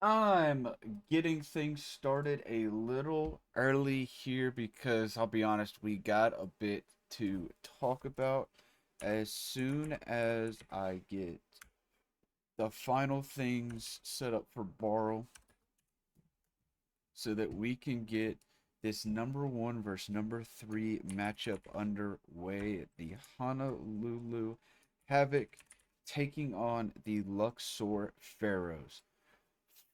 I'm getting things started a little early here because I'll be honest, we got a bit to talk about. As soon as I get the final things set up for Borrow so that we can get this number one versus number three matchup underway. The Honolulu Havoc taking on the Luxor Pharaohs.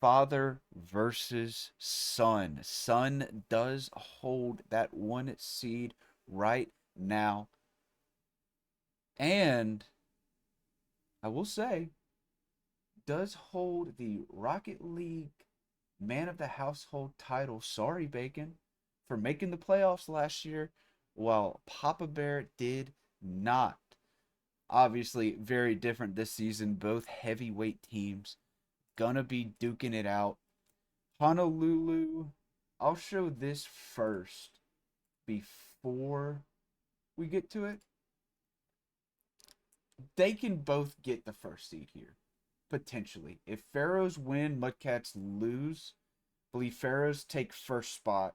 Father versus son. Son does hold that one seed right now. And I will say, does hold the Rocket League Man of the Household title. Sorry, Bacon, for making the playoffs last year, while Papa Bear did not. Obviously, very different this season. Both heavyweight teams gonna be duking it out. Honolulu, I'll show this first before we get to it. They can both get the first seed here, potentially. If Pharaohs win, Mudcats lose. I believe Pharaohs take first spot,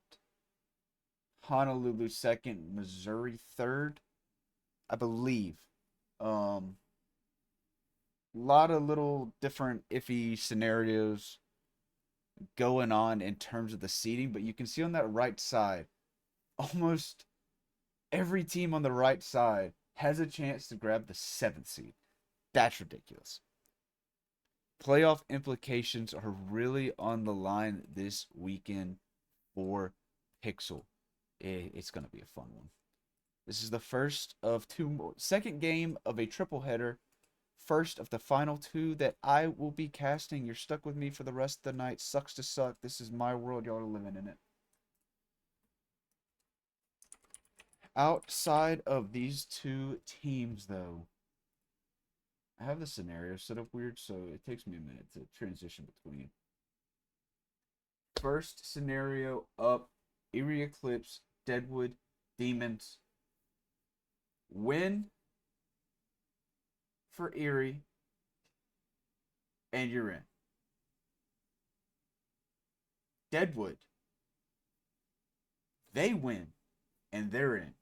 Honolulu second, Missouri third. I believe. Um, lot of little different iffy scenarios going on in terms of the seeding, but you can see on that right side, almost every team on the right side has a chance to grab the seventh seed. That's ridiculous. Playoff implications are really on the line this weekend for Pixel. It's going to be a fun one. This is the first of second game of a triple header. First of the final two that I will be casting. You're stuck with me for the rest of the night. Sucks to suck. This is my world. Y'all are living in it. Outside of these two teams, though, I have the scenario set up weird, so it takes me a minute to transition between. First scenario up, Erie Eclipse, Deadwood, Demons. Win for Erie, and you're in. Deadwood, they win, and they're in.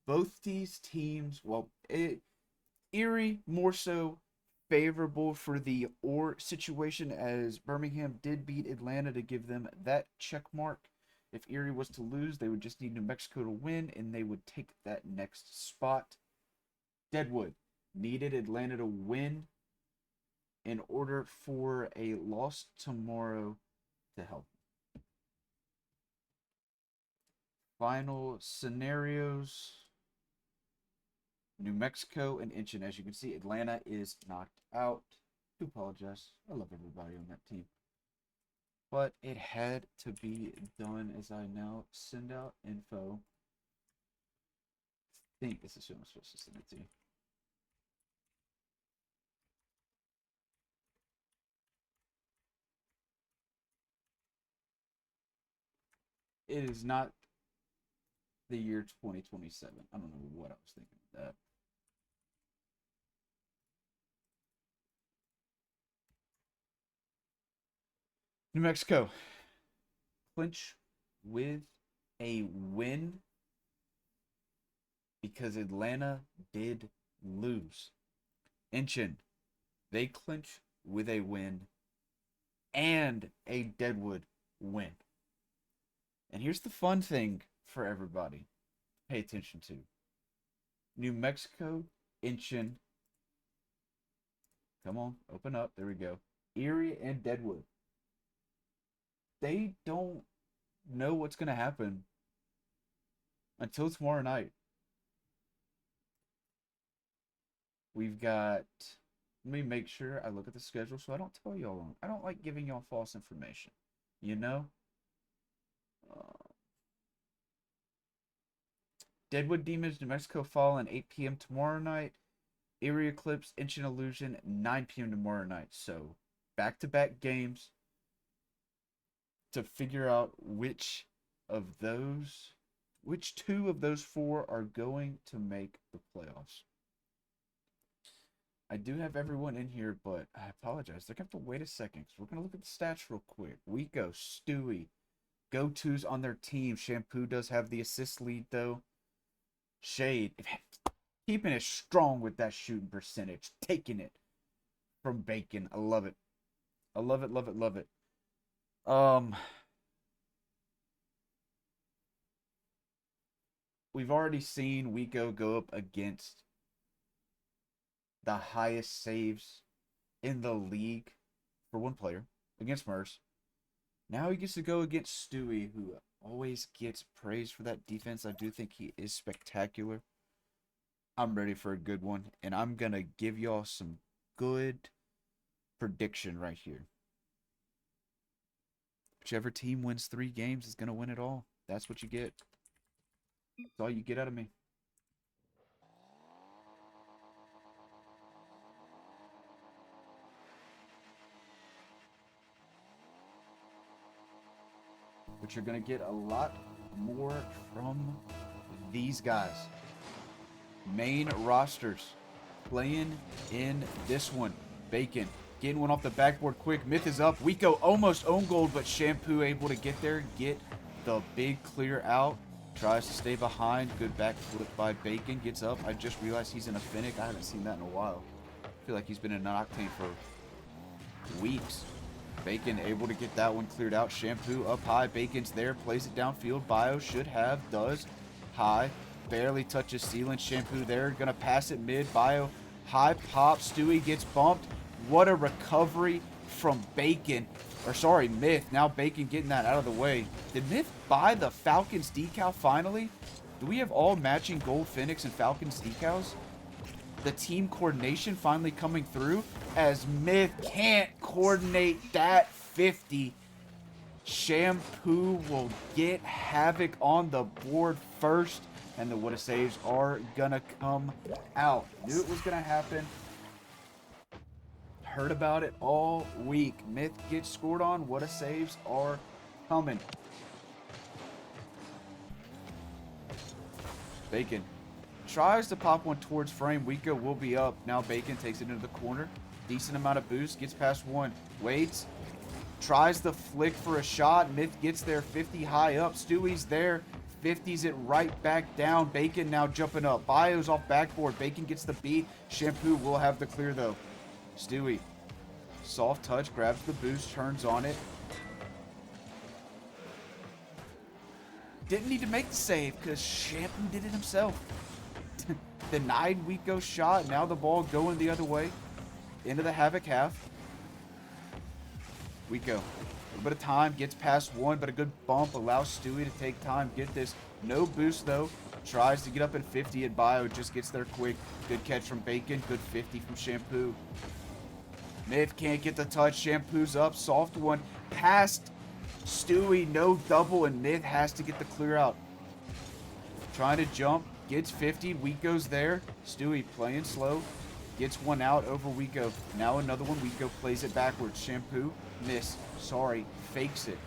Both these teams, Erie more so favorable for the or situation as Birmingham did beat Atlanta to give them that check mark. If Erie was to lose, they would just need New Mexico to win and they would take that next spot. Deadwood needed Atlanta to win in order for a loss tomorrow to help. Final scenarios. New Mexico and Inchin. As you can see, Atlanta is knocked out. I do apologize. I love everybody on that team. But it had to be done as I now send out info. I think this is who I'm supposed to send it to. It is not the year 2027. I don't know what I was thinking of that. New Mexico clinch with a win because Atlanta did lose. Inchin, they clinch with a win and a Deadwood win. And here's the fun thing for everybody to pay attention to. New Mexico, Inchin, come on, open up. There we go. Erie and Deadwood. They don't know what's going to happen until tomorrow night. We've got. Let me make sure I look at the schedule so I don't tell y'all wrong. I don't like giving y'all false information. You know? Uh, Deadwood Demons, New Mexico Fall, at 8 p.m. tomorrow night. Erie Eclipse, Ancient Illusion, 9 p.m. tomorrow night. So, back to back games to figure out of those, which two of those four are going to make the playoffs. I do have everyone in here, but I apologize. They're going to have to wait a second because we're going to look at the stats real quick. Wico, Stewie, go-tos on their team. Shampoo does have the assist lead, though. Shade, keeping it strong with that shooting percentage. Taking it from Bacon. I love it. I love it, love it, love it. Um, we've already seen Wico go up against the highest saves in the league for one player against Murs. Now he gets to go against Stewie, who always gets praised for that defense. I do think he is spectacular. I'm ready for a good one, and I'm going to give y'all some good prediction right here. Whichever team wins 3 games is going to win it all. That's what you get. That's all you get out of me. But you're going to get a lot more from these guys. Main rosters playing in this one. Bacon getting one off the backboard quick. Myth is up. Wico almost own goal, but Shampoo able to get there, get the big clear out. Tries to stay behind. Good back flip by Bacon. Gets up. I just realized he's in a Finnick. I haven't seen that in a while. I feel like he's been in an Octane for weeks. Bacon able to get that one cleared out. Shampoo up high. Bacon's there. Plays it downfield. Bio should have. Does. High. Barely touches ceiling. Shampoo there. Gonna pass it mid. Bio. High pop. Stewie gets bumped. What a recovery from Bacon. Or sorry, Myth. Now Bacon getting that out of the way. Did Myth buy the Falcons decal finally? Do we have all matching gold Phoenix and Falcons decals? The team coordination finally coming through as Myth can't coordinate that 50. Shampoo will get Havoc on the board first, and the what saves are gonna come out. Knew it was gonna happen. Heard about it all week. Myth gets scored on. What saves are coming. Bacon tries to pop one towards frame. Wico will be up. Now Bacon takes it into the corner. Decent amount of boost. Gets past one. Waits. Tries the flick for a shot. Myth gets there 50 high up. Stewie's there. 50s it right back down. Bacon now jumping up. Bio's off backboard. Bacon gets the beat. Shampoo will have the clear though. Stewie. Soft touch. Grabs the boost. Turns on it. Didn't need to make the save because Shampoo did it himself. Denied Wico's shot. Now the ball going the other way. Into the Havoc half. Wico. A little bit of time. Gets past one, but a good bump. Allows Stewie to take time. Get this. No boost, though. Tries to get up in 50 and Bio just gets there quick. Good catch from Bacon. Good 50 from Shampoo. Myth can't get the touch. Shampoo's up. Soft one. Past Stewie. No double, and Myth has to get the clear out. Trying to jump. Gets 50. Wico's there. Stewie playing slow. Gets one out over Wico. Now another one. Wico plays it backwards. Shampoo. Miss. Sorry. Fakes it.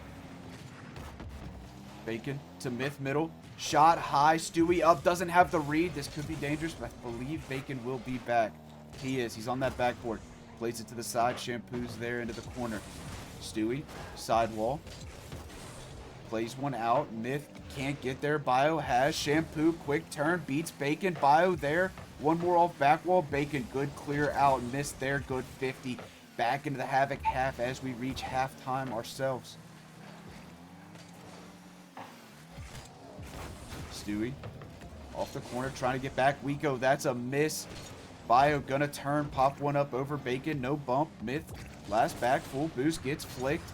Bacon to Myth middle. Shot high. Stewie up. Doesn't have the read. This could be dangerous, but I believe Bacon will be back. He is. He's on that backboard. Plays it to the side. Shampoo's there into the corner. Stewie. Sidewall. Plays one out. Myth can't get there. Bio has. Shampoo. Quick turn. Beats Bacon. Bio there. One more off back wall. Bacon. Good clear out. Missed there. Good 50. Back into the Havoc half as we reach halftime ourselves. Stewie. Off the corner. Trying to get back. Wico. That's a miss. Bio gonna turn. Pop one up over Bacon. No bump. Myth. Last back. Full boost. Gets flicked.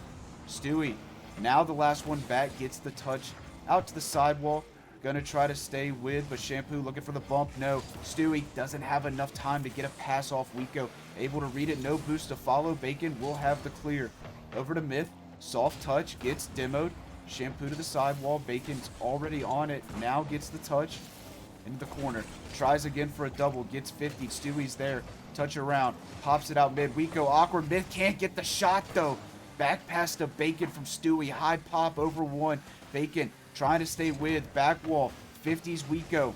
Stewie. Now the last one back gets the touch out to the sidewall. Gonna try to stay with, but Shampoo looking for the bump. No. Stewie doesn't have enough time to get a pass off Wico. Able to read it. No boost to follow. Bacon will have the clear. Over to Myth. Soft touch. Gets demoed. Shampoo to the sidewall. Bacon's already on it. Now gets the touch. Into the corner. Tries again for a double. Gets 50. Stewie's there. Touch around. Pops it out mid. Wico awkward. Myth can't get the shot though. Back pass to Bacon from Stewie. High pop over one. Bacon trying to stay with. Back wall. 50s Wico.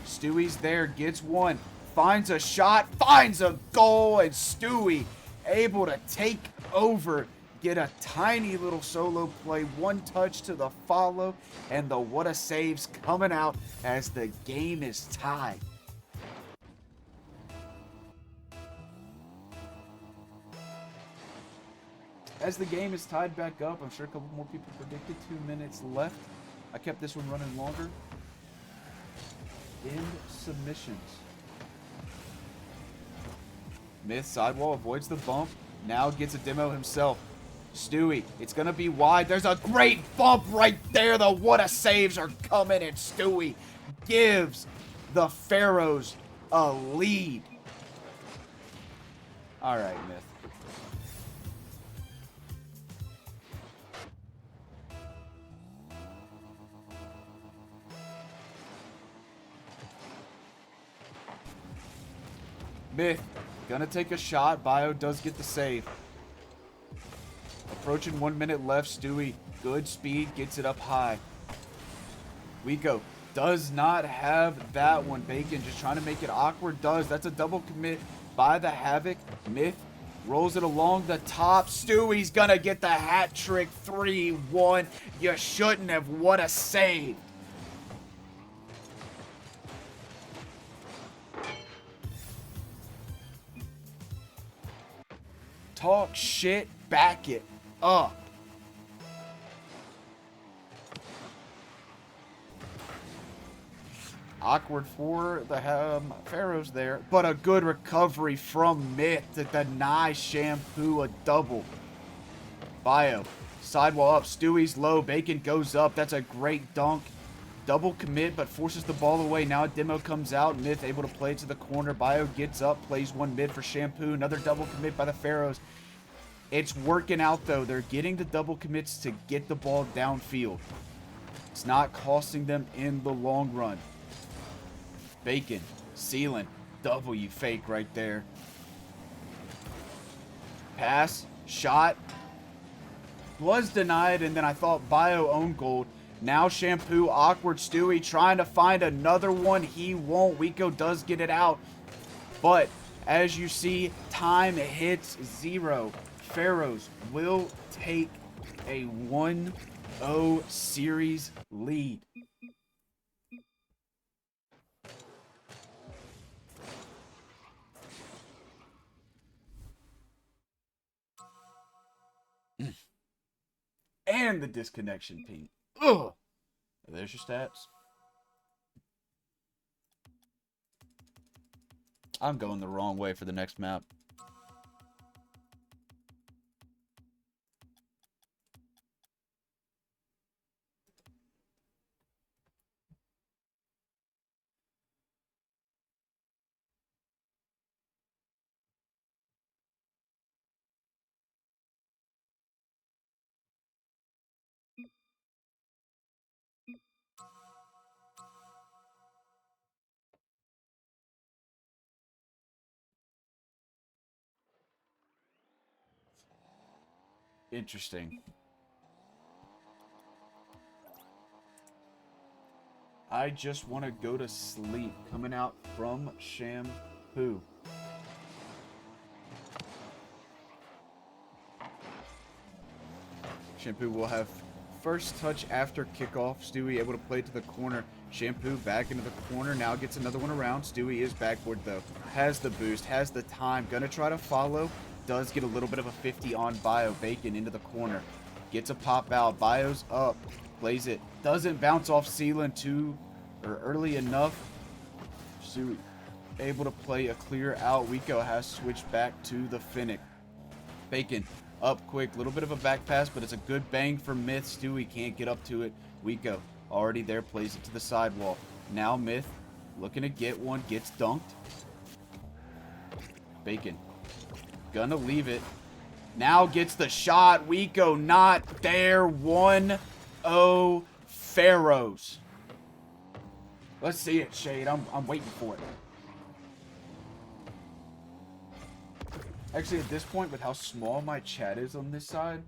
Stewie's there. Gets one. finds a shot, finds a goal, and Stewie able to take over, get a tiny little solo play, one touch to the follow, and the what a saves coming out as the game is tied. As the game is tied back up, I'm sure a couple more people predicted 2 minutes left. I kept this one running longer. End submissions. Myth sidewall avoids the bump. Now gets a demo himself. Stewie, it's going to be wide. There's a great bump right there. The what a saves are coming, and Stewie gives the Pharaohs a lead. All right, Myth. Myth, gonna take a shot. Bio does get the save. Approaching 1 minute left. Stewie, good speed, gets it up high. Wiko does not have that one. Bacon just trying to make it awkward. Does. That's a double commit by the Havoc. Myth rolls it along the top. Stewie's gonna get the hat trick. 3-1. You shouldn't have. What a save. Talk shit, back it up. Awkward for the Pharaohs there, but a good recovery from Myth to deny Shampoo a double. Bio, sidewall up, Stewie's low, Bacon goes up. That's a great dunk. Double commit, but forces the ball away. Now a demo comes out. Myth able to play it to the corner. Bio gets up, plays one mid for Shampoo. Another double commit by the Pharaohs. It's working out, though. They're getting the double commits to get the ball downfield. It's not costing them in the long run. Bacon, sealing, W fake right there. Pass, shot, was denied, and then I thought Bio owned gold. Now Shampoo, awkward Stewie trying to find another one. He won't. Wiko does get it out. But as you see, time hits 0. Pharaohs will take a 1-0 series lead. And the disconnection ping. Ugh. There's your stats. I'm going the wrong way for the next map. Interesting. I just want to go to sleep. Coming out from Shampoo. Shampoo will have first touch after kickoff. Stewie able to play to the corner. Shampoo back into the corner. Now gets another one around. Stewie is backboard though. Has the boost. Has the time. Gonna try to follow. Does get a little bit of a 50 on Bio. Bacon into the corner. Gets a pop out. Bio's up. Plays it. Doesn't bounce off ceiling too or early enough. Stewie able to play a clear out. Wiko has switched back to the Finnick. Bacon up quick. Little bit of a back pass, but it's a good bang for Myth. Stewie can't get up to it. Wiko already there. Plays it to the sidewall. Now Myth looking to get one. Gets dunked. Bacon gonna leave it. Now gets the shot. Wiko not there. 1-0 Pharaohs. Let's see it, Shade. I'm waiting for it. Actually, at this point, with how small my chat is on this side,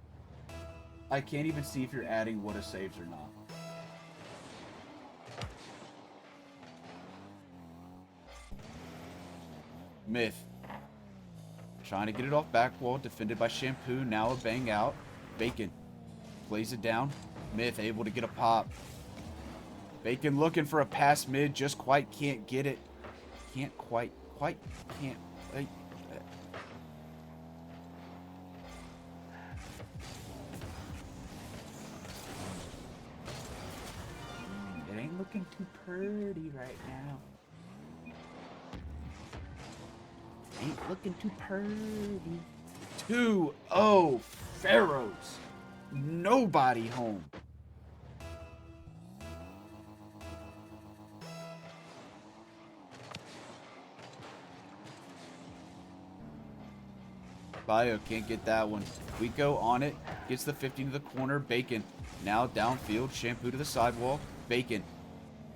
I can't even see if you're adding what a saves or not. Myth. Trying to get it off back wall. Defended by Shampoo. Now a bang out. Bacon. Plays it down. Myth able to get a pop. Bacon looking for a pass mid. Just quite can't get it. Can't quite can't. It ain't looking too pretty right now. Ain't looking too pretty. 2-0 Pharaohs. Nobody home. Bio can't get that one. Wico on it. Gets the 50 to the corner. Bacon. Now downfield. Shampoo to the sidewall. Bacon.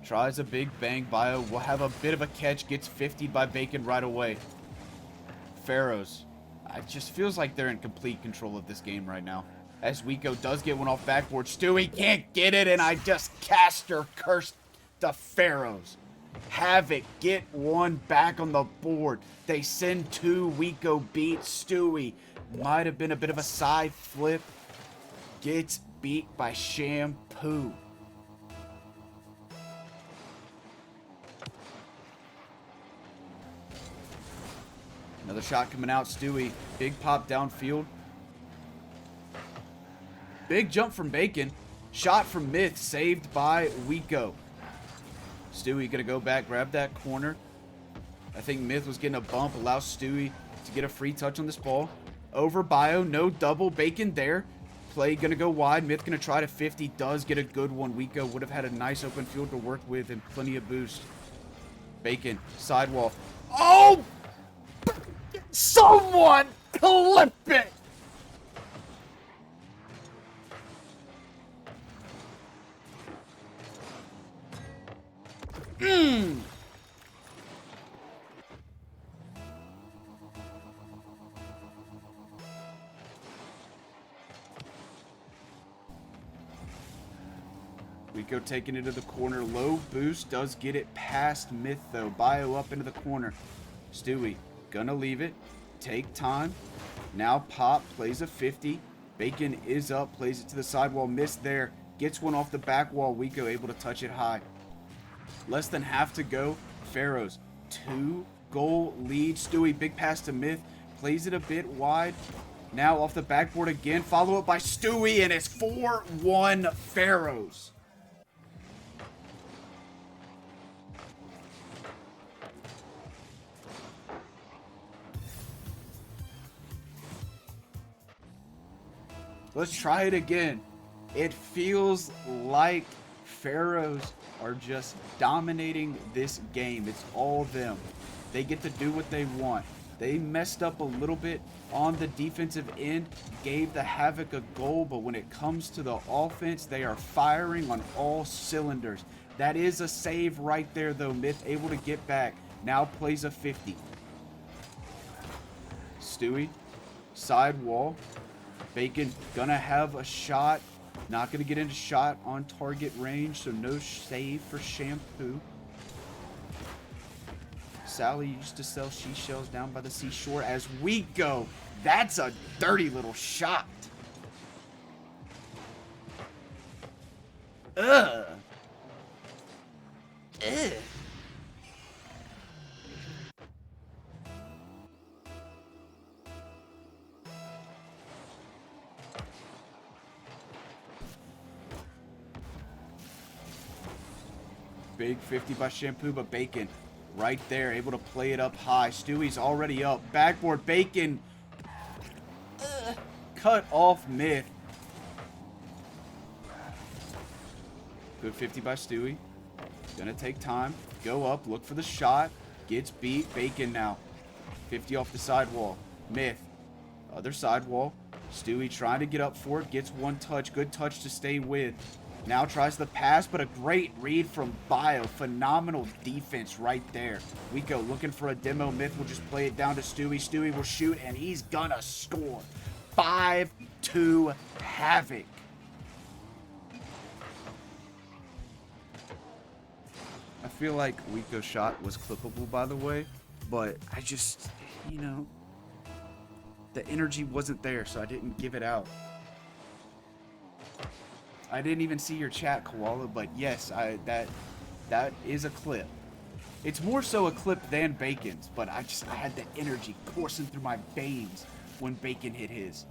Tries a big bang. Bio will have a bit of a catch. Gets 50'd by Bacon right away. Pharaohs. It just feels like they're in complete control of this game right now. As Wico does get one off backboard. Stewie can't get it, and I just caster cursed the Pharaohs. Havoc get one back on the board. They send 2. Wico beats Stewie. Might have been a bit of a side flip. Gets beat by Shampoo. Another shot coming out. Stewie. Big pop downfield. Big jump from Bacon. Shot from Myth. Saved by Wico. Stewie gonna go back, grab that corner. I think Myth was getting a bump, allows Stewie to get a free touch on this ball. Over Bio, no double. Bacon there. Play gonna go wide. Myth gonna try to 50. Does get a good one. Wico would have had a nice open field to work with and plenty of boost. Bacon, sidewall. Oh! Someone clip it! Wico taking it to the corner. Low boost. Does get it past Myth, though. Bio up into the corner. Stewie gonna leave it. Take time. Now pop. Plays a 50. Bacon is up. Plays it to the sidewall. Missed there. Gets one off the back wall. Wico able to touch it high. Less than half to go. Pharaohs. 2-goal lead. Stewie. Big pass to Myth. Plays it a bit wide. Now off the backboard again. Follow up by Stewie. And it's 4-1 Pharaohs. Let's try it again. It feels like Pharaohs are just dominating this game. It's all them. They get to do what they want. They messed up a little bit on the defensive end, gave the Havoc a goal, but when it comes to the offense, they are firing on all cylinders. That is a save right there, though. Myth able to get back. Now plays a 50. Stewie, side wall. Bacon gonna have a shot. Not gonna get into shot on target range, so no save for Shampoo. Sally used to sell seashells down by the seashore. As we go, that's a dirty little shot. Ugh. Ugh. Big 50 by Shampoo, but Bacon right there, able to play it up high. Stewie's already up. Backboard, Bacon. Cut off Myth. Good 50 by Stewie. Gonna take time. Go up, look for the shot. Gets beat. Bacon now. 50 off the sidewall. Myth. Other sidewall. Stewie trying to get up for it. Gets one touch. Good touch to stay with. Now tries the pass, but a great read from Bio. Phenomenal defense right there. Wico looking for a demo. Myth will just play it down to Stewie. Stewie will shoot, and he's gonna score. 5-2 Havoc. I feel like Wico's shot was clippable, by the way. But I just, you know, the energy wasn't there, so I didn't give it out. I didn't even see your chat, Koala, but yes, that is a clip. It's more so a clip than Bacon's, but I had the energy coursing through my veins when Bacon hit his.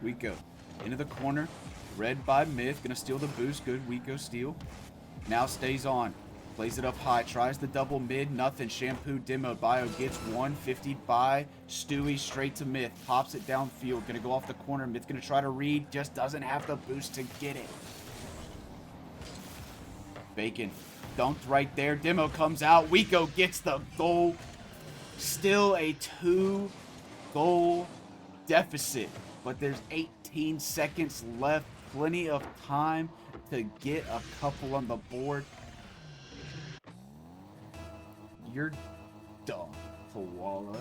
Wiko into the corner, red by Myth, gonna steal the boost. Good Wiko steal. Now stays on, plays it up high, tries the double mid, nothing. Shampoo demoed. Bio gets 150 by Stewie, straight to Myth, pops it downfield, gonna go off the corner. Myth gonna try to read, just doesn't have the boost to get it. Bacon dunked right there. Demo comes out. Wiko gets the goal. Still a 2-goal deficit, but there's 18 seconds left. Plenty of time to get a couple on the board. You're dumb, Koala.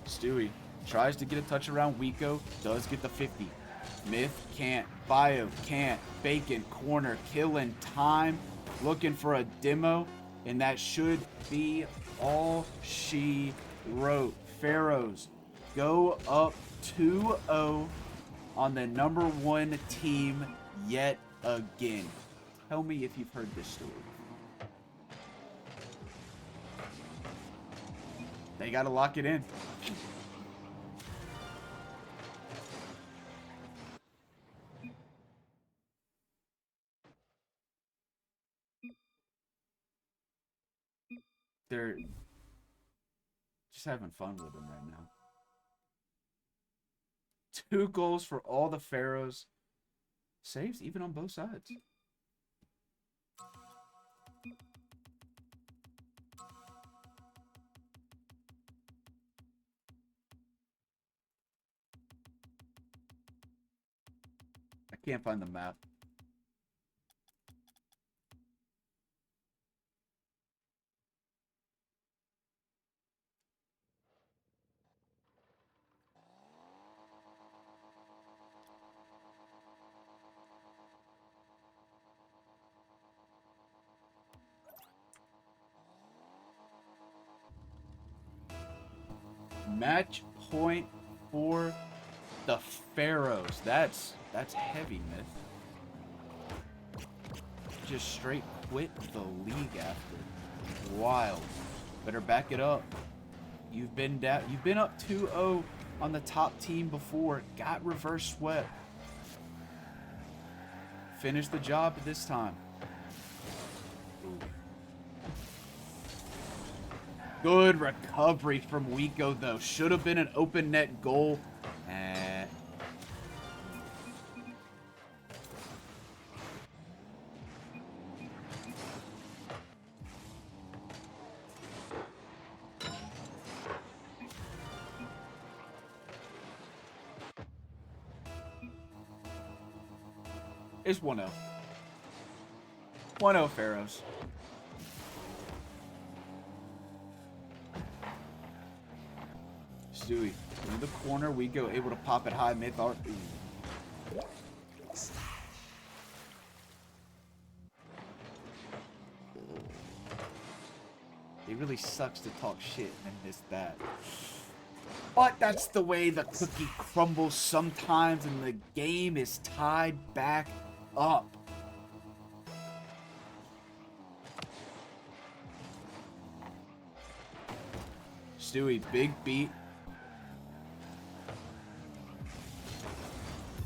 Stewie tries to get a touch around Wiko. Does get the 50. Myth can't. Bio can't. Bacon corner. Killing time. Looking for a demo. And that should be all she wrote. Pharaohs go up 2-0 on the #1 team yet again. Tell me if you've heard this story. They gotta lock it in. They're just having fun with him right now. 2 goals for all the Pharaohs. Saves even on both sides. I can't find the map. Match point for the Pharaohs. That's heavy, Myth. Just straight quit the league after. Wild. Better back it up. You've been down. You've been up 2-0 on the top team before. Got reverse swept. Finish the job this time. Good recovery from Wiko, though. Should have been an open net goal. It's 1-0. 1-0 Pharaohs. Stewie in the corner. We go able to pop it high. Myth art. It really sucks to talk shit and miss that. But that's the way the cookie crumbles sometimes, and the game is tied back up. Stewie, big beat.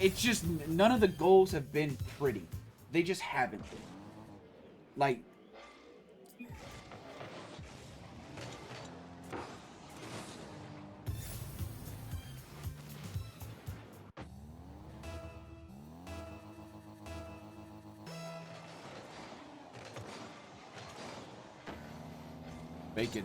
It's just, none of the goals have been pretty. They just haven't been. Like, Bacon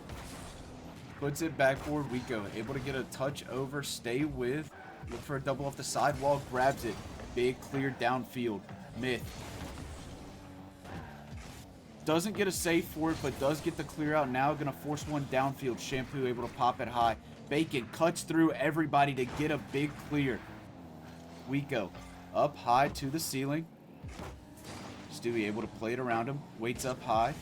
puts it backboard. Wiko able to get a touch over, stay with, look for a double off the sidewall, grabs it. Big clear downfield. Myth doesn't get a save for it, but does get the clear out. Now gonna force one downfield. Shampoo able to pop it high. Bacon cuts through everybody to get a big clear. We go up high to the ceiling. Stewie able to play it around him. Waits up high.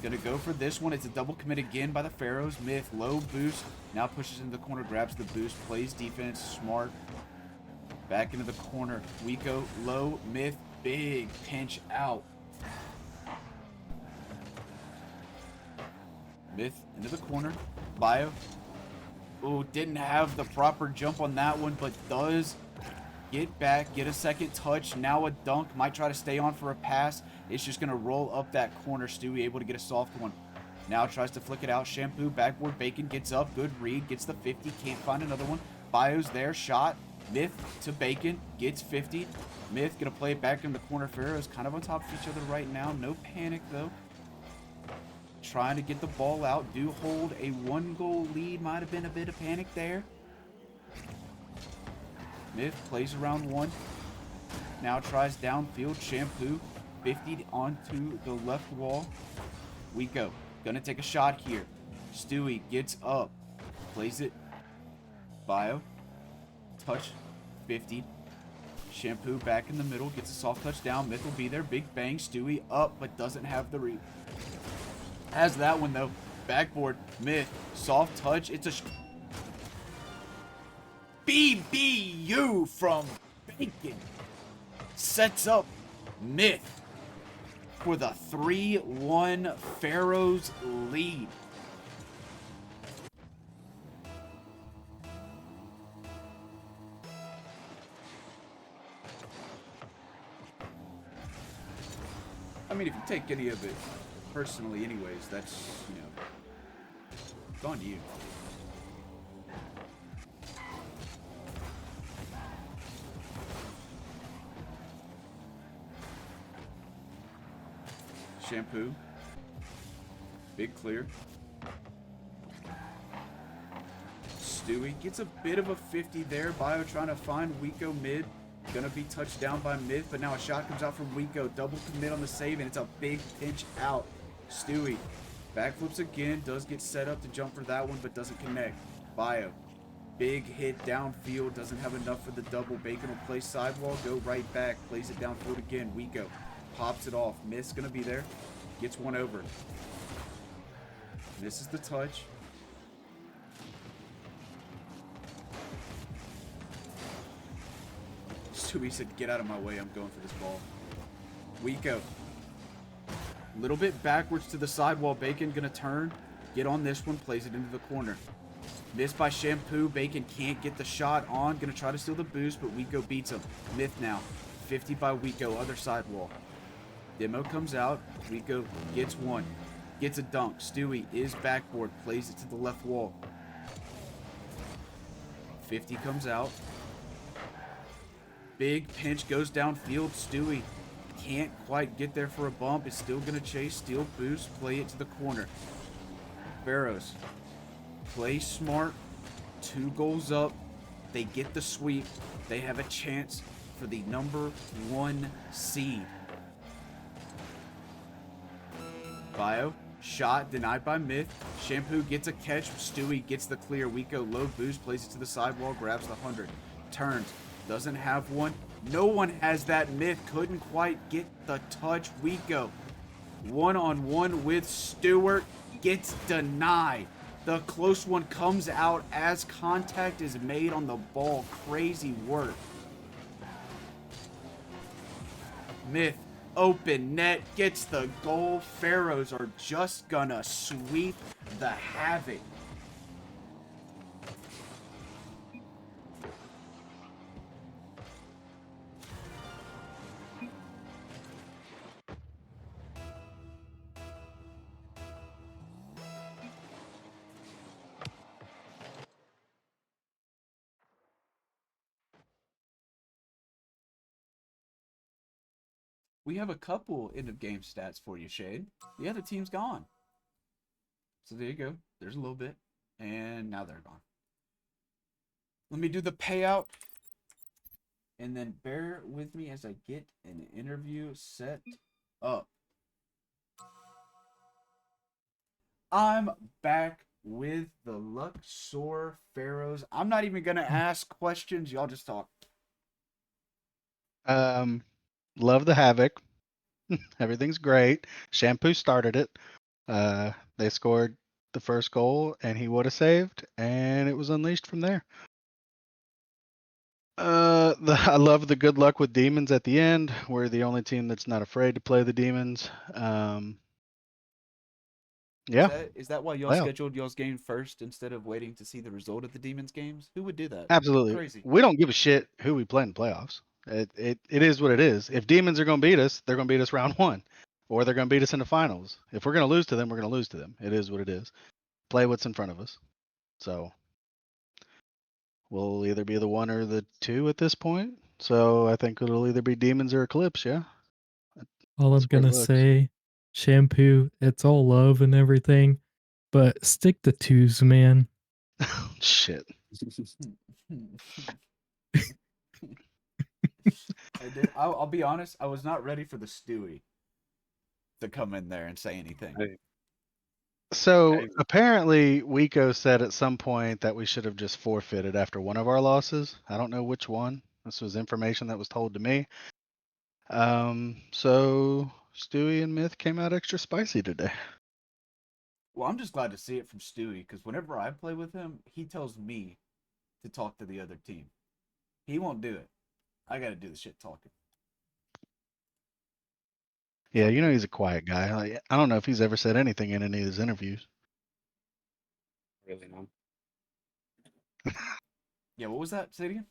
Gonna go for this one. It's a double commit again by the Pharaohs. Myth, low boost. Now pushes into the corner, grabs the boost, plays defense, smart. Back into the corner. We go low, Myth, big pinch out. Myth into the corner. Bio. Oh, didn't have the proper jump on that one, but does get back, get a second touch. Now a dunk. Might try to stay on for a pass. It's just going to roll up that corner. Stewie able to get a soft one. Now tries to flick it out. Shampoo, backboard, Bacon gets up. Good read. Gets the 50. Can't find another one. Bio's there. Shot. Myth to Bacon. Gets 50. Myth going to play it back in the corner. Pharaohs kind of on top of each other right now. No panic, though. Trying to get the ball out. Do hold a 1-goal lead. Might have been a bit of panic there. Myth plays around one. Now tries downfield. Shampoo. 50 onto the left wall. We go. Gonna take a shot here. Stewie gets up. Plays it. Bio. Touch. 50. Shampoo back in the middle. Gets a soft touch down. Myth will be there. Big bang. Stewie up, but doesn't have the read. Has that one, though. Backboard. Myth. Soft touch. It's a... BBU from Bacon. Sets up Myth for the 3-1 Pharaohs lead. I mean, if you take any of it personally anyways, that's, you know, it's on you. Shampoo. Big clear. Stewie gets a bit of a 50 there. Bio trying to find Wiko mid. Gonna be touched down by Myth, but now a shot comes out from Wiko. Double commit on the save, and it's a big pinch out. Stewie backflips again. Does get set up to jump for that one, but doesn't connect. Bio. Big hit downfield. Doesn't have enough for the double. Bacon will play sidewall. Go right back. Plays it downfield again. Wiko. Pops it off. Myth's gonna be there. Gets one over. Misses the touch. Stewie said, get out of my way. I'm going for this ball. Wiko. Little bit backwards to the sidewall. Bacon gonna turn. Get on this one. Plays it into the corner. Missed by Shampoo. Bacon can't get the shot on. Gonna try to steal the boost, but Wiko beats him. Myth now. 50 by Wiko. Other sidewall. Demo comes out. Wiko gets one. Gets a dunk. Stewie is backboard. Plays it to the left wall. 50 comes out. Big pinch goes downfield. Stewie can't quite get there for a bump. Is still going to chase. Steal boost. Play it to the corner. Pharaohs. Play smart. 2 goals up. They get the sweep. They have a chance for the #1 seed. Bio. Shot denied by Myth. Shampoo gets a catch. Stewie gets the clear. Wiko low boost. Plays it to the sidewall. Grabs the 100. Turns. Doesn't have one. No one has that. Myth couldn't quite get the touch. Wiko. 1-on-1 with Stewart. Gets denied. The close one comes out as contact is made on the ball. Crazy work. Myth. Open net, gets the goal. Pharaohs are just gonna sweep the Havoc. We have a couple end-of-game stats for you, Shade. The other team's gone. So there you go. There's a little bit. And now they're gone. Let me do the payout. And then bear with me as I get an interview set up. I'm back with the Luxor Pharaohs. I'm not even going to ask questions. Y'all just talk. Um, love the Havoc. Everything's great. Shampoo started it. They scored the first goal, and he would have saved, and it was unleashed from there. I love the good luck with demons at the end. We're the only team that's not afraid to play the demons. Is Yeah, that why y'all playoff. scheduled y'all's game first instead of waiting to see the result of the Demons games? Who would do that? Absolutely. Crazy. We don't give a shit who we play in playoffs. It is what it is. If demons are going to beat us, they're going to beat us round one, or they're going to beat us in the finals. If we're going to lose to them, we're going to lose to them. It is what it is. Play what's in front of us. So we'll either be the one or the two at this point. So I think it'll either be demons or eclipse. Yeah, All I'm that's where it gonna looks. say, shampoo, it's all love and everything, but stick to twos, man. Shit. I'll be honest. I was not ready for the Stewie to come in there and say anything. Hey, So hey, apparently, Wico said at some point that we should have just forfeited after one of our losses. I don't know which one. This was information that was told to me. So Stewie and Myth came out extra spicy today. Well, I'm just glad to see it from Stewie because whenever I play with him, he tells me to talk to the other team. He won't do it. I got to do the shit talking. Yeah, Fuck you know it. he's a quiet guy. Like, I don't know if he's ever said anything in any of his interviews. really no. Yeah, what was that? Say it again.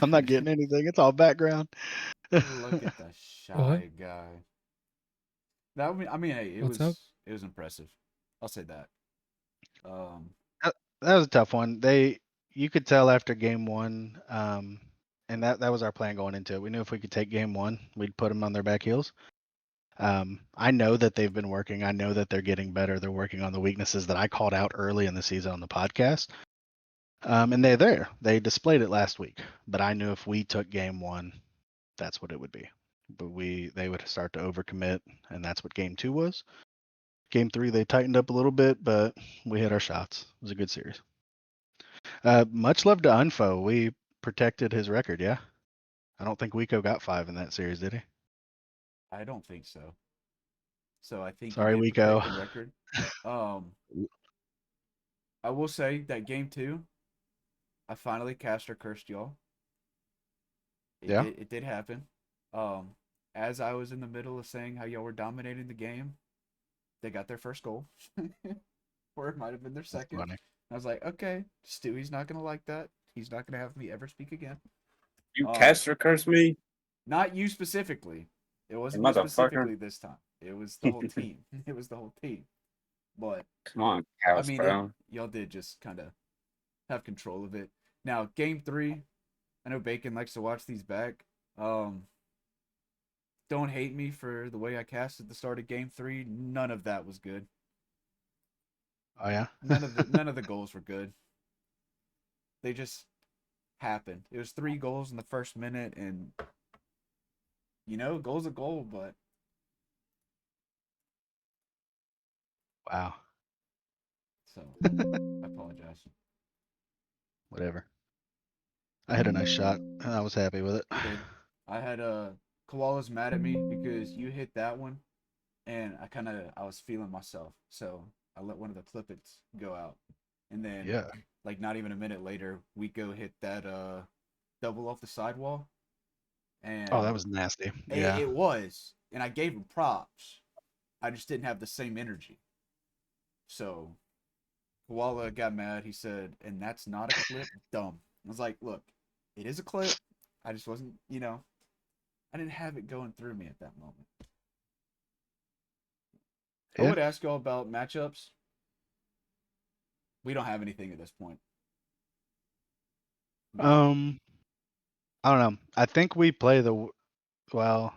I'm not getting anything. It's all background. Look at the What? shy guy. Hey, What's up? it was impressive. I'll say that. Um, That was a tough one. You could tell after game one, and that was our plan going into it. We knew if we could take game one, we'd put them on their back heels. I know that they've been working. I know that they're getting better. They're working on the weaknesses that I called out early in the season on the podcast. And they're there. They displayed it last week. But I knew if we took game one, that's what it would be. But they would start to overcommit, and that's what game two was. Game three, they tightened up a little bit, but we hit our shots. It was a good series. Much love to Unfo. We protected his record, yeah? I don't think Wico got 5 in that series, did he? I don't think so. So I think you Sorry, did protect Wico. the record. Um, I will say that game two, I finally cast or cursed y'all. Yeah? It did happen. Um, as I was in the middle of saying how y'all were dominating the game, they got their first goal, or it might have been their That's second. funny. I was like, okay, Stewie's not gonna like that. He's not gonna have me ever speak again. You Um, cast or curse me, Not you specifically. It you wasn't you motherfucker. specifically this time. It was the whole team. It was the whole team. But Come on, I cows, mean, bro. y'all did just kind of have control of it. Now, game three, I know Bacon likes to watch these back. Um, don't hate me for the way I cast at the start of game three. None of that was good. Oh, yeah? None of the goals were good. They just happened. It was 3 goals in the first minute, and goal's a goal, but Wow. so I apologize. Whatever. I hit a nice shot, and I was happy with it. You did. I had Koala's mad at me because you hit that one, and I was feeling myself, so I let one of the clippets go out, and then Yeah. like not even a minute later, Wico hit that double off the sidewall, Oh, that and was nasty. it, Yeah. it was, and I gave him props. I just didn't have the same energy, so Koala got mad. He said, "And that's not a clip, dumb." I was like, "Look, it is a clip. I just wasn't, I didn't have it going through me at that moment." I Yeah. would ask y'all about matchups. We don't have anything at this point. We don't. Um, I don't know. I think we play well,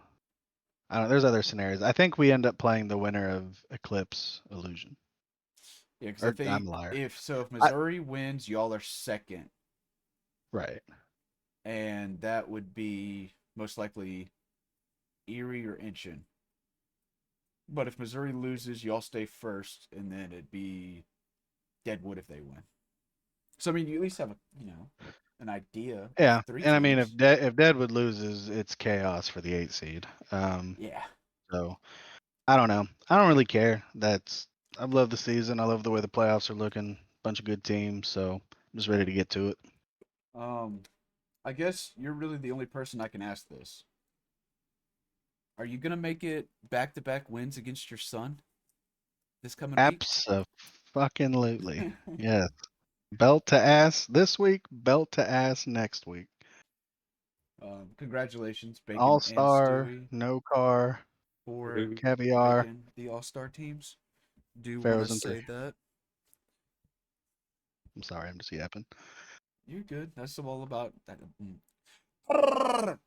I don't know. There's other scenarios. I think we end up playing the winner of Eclipse Illusion. Yeah, because I Or I'm think a liar. if I Missouri wins, y'all are second, Right. and that would be most likely Erie or Inchin. But if Missouri loses, y'all stay first, and then it'd be Deadwood if they win. So I mean, you at least have an idea. Yeah, Three and I mean, teams. if Deadwood loses, it's chaos for the 8 seed. Yeah. So I don't know. I don't really care. I love the season. I love the way the playoffs are looking. Bunch of good teams. So I'm just ready to get to it. I guess you're really the only person I can ask this. Are you gonna make it back-to-back wins against your son this coming week? Abso-fucking-lutely. Yes. Belt to ass this week. Belt to ass next week. Congratulations, All Bacon and star, Stewie, no car, for Woohoo. caviar, making the All-Star teams. Do want to Pharaohs and 3. say that I'm sorry, I'm just yapping. you're good. That's all about that.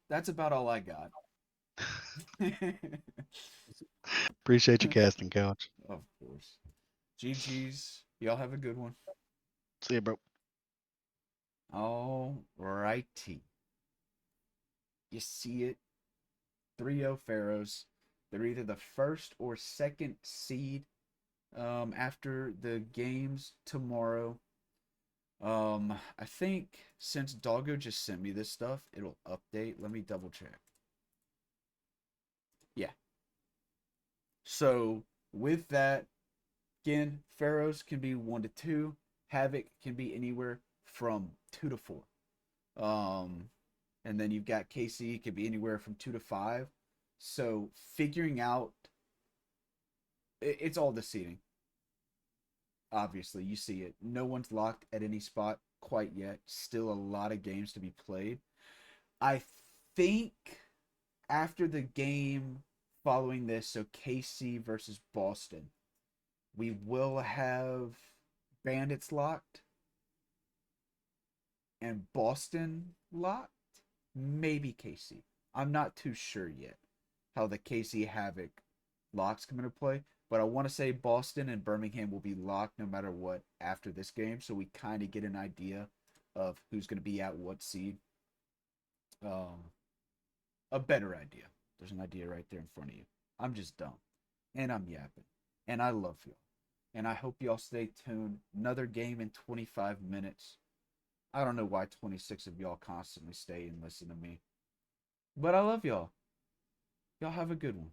That's about all I got. Appreciate you casting couch. Of course. GG's. Y'all have a good one. See you, bro. All righty. You see it. 3-0 Pharaohs. They're either the first or second seed after the games tomorrow. I think since Doggo just sent me this stuff, it'll update. Let me double check. Yeah. So with that, again, Pharaohs can be 1-2. Havoc can be anywhere from 2-4. And then you've got KC could be anywhere from 2-5. So figuring out, it's all the seeding. Obviously, you see it. No one's locked at any spot quite yet. Still a lot of games to be played. I think after the game following this, so KC versus Boston, we will have Bandits locked and Boston locked. Maybe KC. I'm not too sure yet how the KC Havoc locks come into play, but I want to say Boston and Birmingham will be locked no matter what after this game, so we kind of get an idea of who's going to be at what seed. A better idea. There's an idea right there in front of you. I'm just dumb, and I'm yapping, and I love y'all, and I hope y'all stay tuned. Another game in 25 minutes. I don't know why 26 of y'all constantly stay and listen to me, but I love y'all. Y'all have a good one.